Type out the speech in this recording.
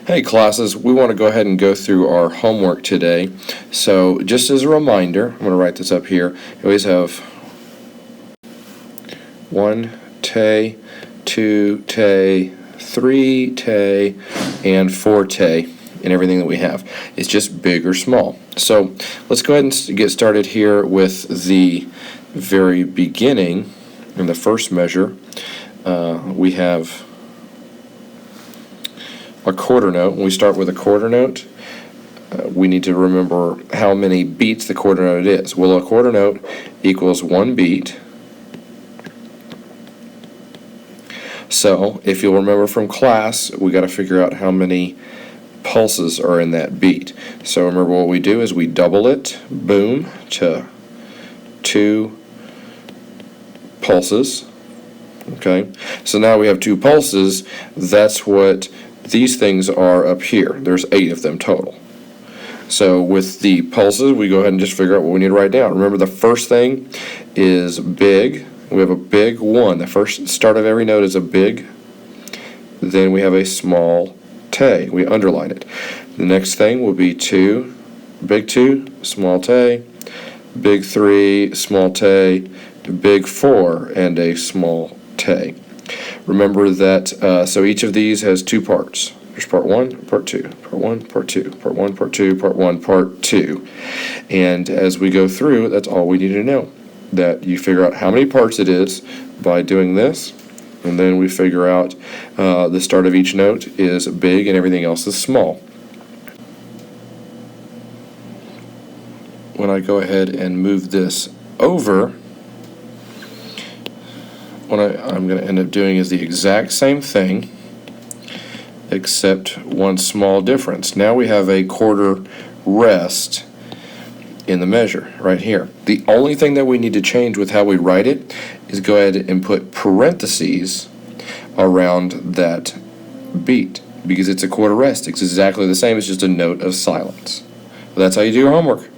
Hey classes, we want to go ahead and go through our homework today. So just as a reminder, I'm going to write this up here. We always have 1 te, 2 te, 3 te, and 4 te in everything that we have. It's just big or small. So let's go ahead and get started here with the very beginning. In the first measure, we have a quarter note. When we start with a quarter note, we need to remember how many beats the quarter note is. Well, a quarter note equals 1 beat. So, if you'll remember from class, we got to figure out how many pulses are in that beat. So remember what we do is we double it, boom, to 2 pulses. Okay, so now we have 2 pulses. That's what these things are up here. There's 8 of them total. So with the pulses, we go ahead and just figure out what we need to write down. Remember, the first thing is big. We have a big 1. The first start of every note is a big. Then we have a small te. We underline it. The next thing will be 2, big 2, small te, big 3, small te, big 4, and a small te. Remember that, so each of these has 2 parts. There's part 1, part 2, part 1, part 2, part 1, part 2, part 1, part 2. And as we go through, that's all we need to know. That you figure out how many parts it is by doing this, and then we figure out the start of each note is big and everything else is small. When I go ahead and move this over, what I'm going to end up doing is the exact same thing, except one small difference. Now we have a quarter rest in the measure right here. The only thing that we need to change with how we write it is go ahead and put parentheses around that beat, because it's a quarter rest. It's exactly the same, it's just a note of silence. That's how you do your homework.